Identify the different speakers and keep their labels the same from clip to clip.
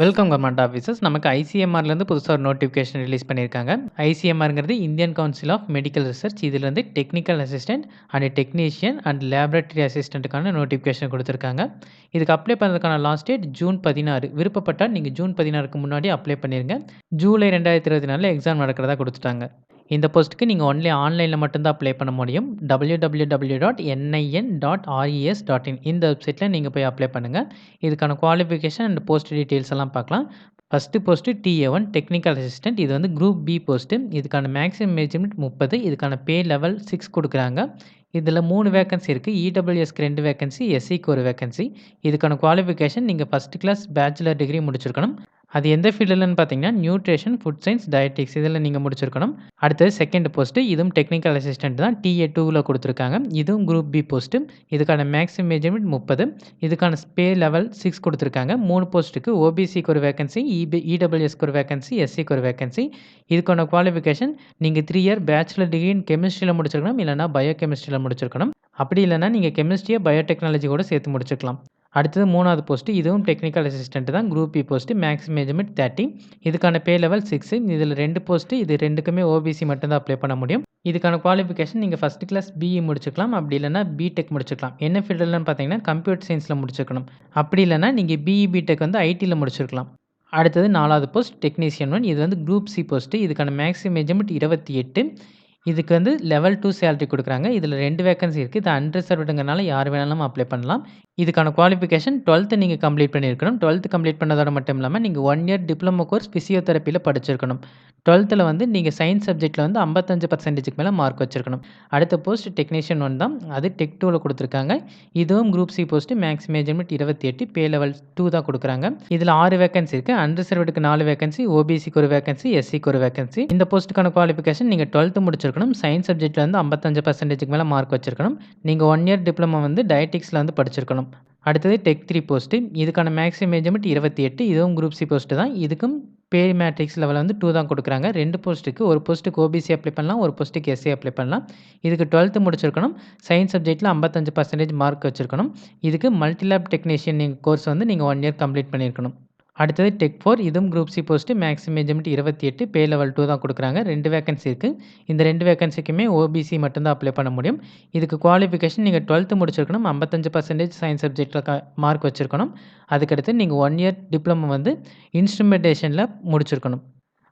Speaker 1: Welcome government officers. நமக்கு ஐசிஎம்ஆர்லேருந்து புதுசாக ஒரு நோட்டிஃபிகேஷன் ரிலீஸ் பண்ணியிருக்காங்க. ஐசிஎம்ஆர்ங்கிறது Indian council of medical research. இதில் வந்து technical assistant and technician and laboratory அசிஸ்டண்ட்டுக்கான நோட்டிஃபிகேஷன் கொடுத்துருக்காங்க. இதுக்கு அப்ளை பண்ணுறதுக்கான லாஸ்ட் டேட் ஜூன் 16. விருப்பப்பட்டால் நீங்கள் ஜூன் 16க்கு முன்னாடி அப்ளை பண்ணிடுங்க. ஜூலை 2024 எக்ஸாம் நடக்கிறதா கொடுத்துட்டாங்க. இந்த போஸ்ட்டுக்கு நீங்கள் ஒன்லி ஆன்லைனில் மட்டும்தான் அப்ளை பண்ண முடியும். www.nin.res.in இந்த வெப்சைட்டில் நீங்கள் போய் அப்ளை பண்ணுங்கள். இதுக்கான குவாலிஃபிகேஷன் அண்ட் போஸ்ட் டீட்டெயில்ஸ் எல்லாம் பார்க்கலாம். First post TA1 technical assistant. இது வந்து குரூப் பி போஸ்ட்டு. இதுக்கான மேக்ஸிமம் மெஜர்மெண்ட் 30. இதுக்கான பே லெவல் 6 கொடுக்குறாங்க. இதில் 3 வேக்கன்சி இருக்குது. இடபிள்யூஎஸ்க்கு 2 வேக்கன்சி, எஸ்சிக்கு 1 வேக்கன்சி. இதுக்கான குவாலிஃபிகேஷன் நீங்கள் ஃபஸ்ட் கிளாஸ் பேச்சுலர் டிகிரி முடிச்சிருக்கணும். அது எந்த ஃபீல்டுலன்னு பார்த்தீங்கன்னா நியூட்ரிஷன், ஃபுட் சயின்ஸ், டயட்டிக்ஸ் இதில் நீங்கள் முடிச்சிருக்கணும். அடுத்தது செகண்ட் போஸ்ட்டு. இதுவும் டெக்னிக்கல் அசிஸ்டன்ட் தான். TA2வில் கொடுத்துருக்காங்க. இதுவும் குரூப் பி போஸ்ட்டு. இதுக்கான மேக்ஸிமம் மெஜர்மெண்ட் 30. இதுக்கான பே லெவல் 6 கொடுத்துருக்காங்க. 3 போஸ்ட்டுக்கு ஓபிசிக்கு 1 வேக்கன்சி, இடபிள்யூஎஸ்க்கு 1 வேக்கன்சி, எஸ்சிக்கு 1 வேக்கன்சி. இதுக்கான குவாலிஃபிகேஷன் நீங்கள் 3 இயர் பேச்சுலர் டிகிரி இன் கெமிஸ்ட்ரியில் முடிச்சிருக்கணும், இல்லைனா பயோ கெமிஸ்ட்ரியில் முடிச்சிருக்கணும். அப்படி இல்லைனா நீங்கள் கெமிஸ்ட்ரியை பயோடெக்னாலஜி கூட சேர்த்து முடிச்சிருக்கலாம். அடுத்தது 3வது போஸ்ட்டு. இதுவும் டெக்னிக்கல் அசிஸ்டன்ட் தான். Group B post. Maximum measurement 30. இதுக்கான பே லெவல் 6. இதில் 2 போஸ்ட்டு. இது 2க்குமே ஓபிசி மட்டும்தான் அப்ளை பண்ண முடியும். இதுக்கான குவாலிஃபிகேஷன் நீங்கள் ஃபஸ்ட் கிளாஸ் பிஇ முடிச்சிக்கலாம், அப்படி இல்லைனா பிடெக் முடிச்சிக்கலாம். என்ன ஃபீல்டுலன்னு பார்த்தீங்கன்னா கம்ப்யூட்டர் சயின்ஸில் முடிச்சிருக்கணும். அப்படி இல்லைனா நீங்கள் பிஇ பிடெக் வந்து ஐடியில் முடிச்சிருக்கலாம். அடுத்தது 4வது போஸ்ட் டெக்னீஷியன் 1. இது வந்து குரூப் சி போஸ்ட்டு. இதுக்கான மேக்ஸிமம் மெஜர்மெண்ட் 28. இதுக்கு வந்து லெவல் 2 சேலரி கொடுக்குறாங்க. இதில் 2 வேக்கன்சி இருக்குது. இது அன்ரிசர்வ்டுங்கிறனால யார் வேணாலும் அப்ளை பண்ணலாம். இதுக்கான குவாலிஃபிகேஷன் 12th நீங்கள் கம்ப்ளீட் பண்ணியிருக்கணும். 12th கம்ப்ளீட் பண்ணதோட மட்டும் இல்லாமல் நீங்கள் 1 இயர் டிப்ளமோ கோர்ஸ் ஃபிசியோதெரப்பியில் படிச்சிருக்கணும். 12th வந்து நீங்கள் சயின்ஸ் சப்ஜெக்ட்டில் வந்து 55%க்கு மேலே மார்க் வச்சிருக்கணும். அடுத்த போஸ்ட் டெக்னீஷியன் 1 தான். அது டெக் 2வில் கொடுத்துருக்காங்க. இதுவும் group C post. Maximum measurement 28. பே லெவல் 2 தான் கொடுக்குறாங்க. இதில் 6 வேக்கன்சி இருக்குது. அன்ரிசர்வ்டுக்கு 4 வேக்கன்சி, ஓபிசிக்கு 1 வேக்கன்சி, எஸ்சிக்கு 1 வேக்கன்சி. இந்த போஸ்ட்டுக்கான குவாலிஃபிகேஷன் நீங்கள் 12th முடிச்சிருக்கணும். சயின்ஸ் சப்ஜெக்ட்டில் வந்து 55%க்கு மேலே மார்க் வச்சிருக்கணும். நீங்கள் 1 இயர் டிப்ளமோ வந்து டயட்டிக்ஸில் வந்து படிச்சிருக்கணும். அடுத்தது டெக் 3 போஸ்ட்டு. இதுக்கான மேக்ஸிமம் மெஜர்மெண்ட் 28. இதுவும் குரூப் சி போஸ்ட்டு தான். இதுக்கும் பே மேட்ரிக்ஸ் லெவல் வந்து 2 தான் கொடுக்குறாங்க. 2 போஸ்ட்டுக்கு, ஒரு போஸ்ட்டுக்கு ஓபிசி அப்ளை பண்ணலாம், ஒரு போஸ்ட்டுக்கு எஸ்சி அப்ளை பண்ணலாம். இதுக்கு 12th முடிச்சிருக்கணும். சயின்ஸ் சப்ஜெக்ட்டில் 55% மார்க் வச்சிருக்கணும். இதுக்கு மல்டிலேப் டெக்னீஷியன் கோர்ஸ் வந்து நீங்கள் 1 இயர் கம்ப்ளீட் பண்ணியிருக்கணும். அடுத்தது டெக் 4. இதுவும் group C post. Maximum measurement 28. பே லெவல் 2 தான் கொடுக்குறாங்க. 2 வேக்கன்சி இருக்குது. இந்த 2 வேக்கன்சிக்குமே ஓபிசி மட்டும்தான் அப்ளை பண்ண முடியும். இதுக்கு குவாலிஃபிகேஷன் நீங்கள் 12th முடிச்சிருக்கணும். 55% சயின்ஸ் சப்ஜெக்ட்டில் மார்க் வச்சிருக்கணும். அதுக்கடுத்து நீங்கள் 1 இயர் டிப்ளமோ வந்து இன்ஸ்ட்ருமெண்டேஷனில் முடிச்சிருக்கணும்.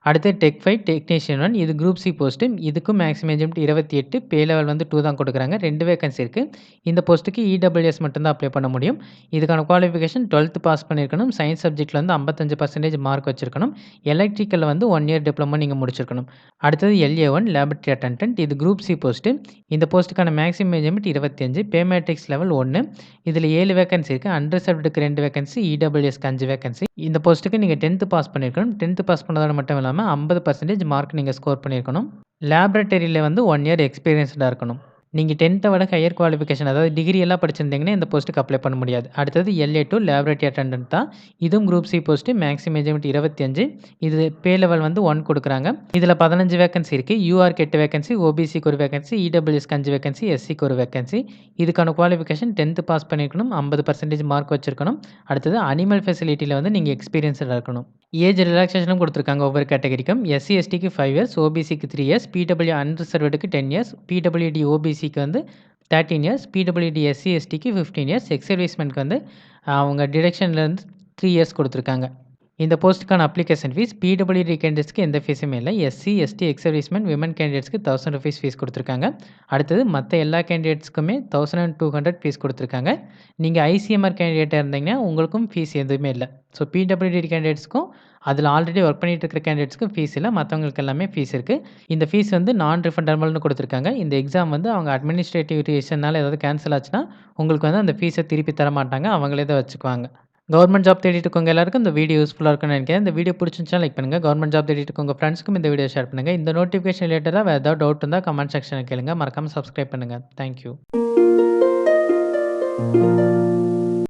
Speaker 1: அடுத்து டெக் 5 டெக்னீஷியன் 1. இது குரூப் சி போஸ்ட்டு. இதுக்கும் மேக்ஸிமம் மெஜர்மெண்ட் 28. பே லெவல் வந்து 2 தான் கொடுக்குறாங்க. 2 வேக்கன்சி இருக்குது. இந்த போஸ்ட்டுக்கு இடபிள்யூஎஸ் மட்டும்தான் அப்ளை பண்ண முடியும். இதுக்கான குவாலிஃபிகேஷன் 12th பாஸ் பண்ணியிருக்கணும். சயின்ஸ் சப்ஜெக்ட்டில் வந்து 55% மார்க் வச்சிருக்கணும். எலக்ட்ரிக்கலில் வந்து 1 இயர் டிப்ளமோ நீங்கள் முடிச்சிருக்கணும். அடுத்தது LA1 லேபரட்டரி அட்டெண்டன்ட். இது குரூப் சி போஸ்ட்டு. இந்த போஸ்ட்டுக்கான maximum measurement 25. Pay matrix level 1. இதில் 7 வேக்கன்சி இருக்குது. அன்ரிசர்வ்டுக்கு 2 வேக்கன்சி, இடபிள்யூஎஸ்க்கு 5 வேக்கன்சி. இந்த போஸ்ட்டுக்கு நீங்கள் 10th பாஸ் பண்ணியிருக்கணும். 10th பாஸ் பண்ணதோட மட்டும் இல்லாமல் 50% மார்க் நீங்கள் ஸ்கோர் பண்ணியிருக்கணும். லேபரட்டரியில் வந்து 1 இயர் எக்ஸ்பீரியன்ஸ்டாக இருக்கணும். நீங்கள் 10th விட ஹையர் குவாலிஃபிகேஷன், அதாவது டிகிரி எல்லாம் படிச்சிருந்தீங்கன்னா இந்த போஸ்ட்டுக்கு அப்ளை பண்ண முடியாது. அடுத்தது LA2 லேபரட்டரி அட்டெண்டன்ட் தான். இதுவும் group C post. Maximum measurement 25. இது பே லெவல் வந்து 1 கொடுக்குறாங்க. இதில் 15 வேக்கன்சி இருக்குது. யூஆர்க்கு 8 வேக்கன்சி, ஓபிசிக்கு 1 வேக்கன்சி, இடபிள்யூஎஸ்க்கு 5 வேக்கன்சி, எஸ்சிக்கு 1 வேக்கன்சி. இதுக்கான குவாலிஃபிகேஷன் 10th பாஸ் பண்ணியிருக்கணும். 50% மார்க் வச்சிருக்கணும். அடுத்தது அனிமல் ஃபெசிலிட்டியில் வந்து நீங்கள் எக்ஸ்பீரியன்ஸ்டாக இருக்கணும். ஏஜ் ரிலாக்ஸேஷனும் கொடுத்துருக்காங்க ஒவ்வொரு கேட்டகரிக்கும். எஸ்சி எஸ்டிக்கு 5 இயர்ஸ், ஓபிசிக்கு 3 இயர்ஸ், பிடபிள்யூ அன்ரிசர்வ்டுக்கு 10 இயர்ஸ், பிடபிள்யூடி ஓபிசிக்கு வந்து 13 இயர்ஸ், பிடபிள்யூடி எஸ்சி எஸ்டிக்கு 15 இயர்ஸ், எக்ஸ் சர்வீஸ்மென்ட்க்கு வந்து அவங்க டிடக்ஷன்லேருந்து 3 இயர்ஸ் கொடுத்துருக்காங்க. இந்த போஸ்ட்டுக்கான அப்ளிகேஷன் ஃபீஸ் பிடபிள்யூடி கேண்டிடேட்ஸ்க்கு எந்த ஃபீஸுமே இல்லை. SC ST ex servicemen women கேண்டிடேட்ஸ்க்கு 1000 ருபீஸ் ஃபீஸ் கொடுத்துருக்காங்க. அடுத்தது மற்ற எல்லா கேண்டிடேட்ஸ்க்குமே 1200 ஃபீஸ் கொடுத்துருக்காங்க. நீங்கள் ஐசிஎம்ஆர் கேண்டிடேட்டாக இருந்தீங்கன்னா உங்களுக்கும் ஃபீஸ் எதுவுமே இல்லை. ஸோ பிடபிள்யூடி கேண்டிடேட்ஸ்க்கும் அதில் ஆல்ரெடி ஒர்க் பண்ணிட்டு இருக்கிற கேண்டிடேட்ஸ்க்கும் ஃபீஸ் இல்லை. மற்றவங்களுக்கு எல்லாமே ஃபீஸ் இருக்குது. இந்த ஃபீஸ் வந்து நான் ரிஃபண்டபிள்னு கொடுத்துருக்காங்க. இந்த எக்ஸாம் வந்து அவங்க அட்மினிஸ்ட்ரேட்டிவ் ரீசனால் ஏதாவது கேன்சல் ஆச்சுன்னா உங்களுக்கு வந்து அந்த ஃபீஸை திருப்பி தர மாட்டாங்க. அவங்களே தான் வச்சுக்குவாங்க. கவர்மெண்ட் ஜாப் தேடிட்டு இருக்கவங்க எல்லாருக்கும் இந்த வீடியோ யூஸ்ஃபுல்லாக இருக்குன்னு நினைக்கிறேன். இந்த வீடியோ பிடிச்சிருந்துச்சுன்னா லைக் பண்ணுங்கள். கவர்மெண்ட் ஜாப் தேடிட்டு இருக்கவங்க ஃப்ரெண்ட்ஸ்க்கும் இந்த வீடியோ ஷேர் பண்ணுங்கள். இந்த நோட்டிஃபிகேஷன் ரிலேட்டடாக வேறு ஏதாவது டவுட் இருந்தால் கமெண்ட் செக்ஷனில் கேளுங்க. மறக்காமல் சப்ஸ்கிரைப் பண்ணுங்கள். தேங்க்யூ.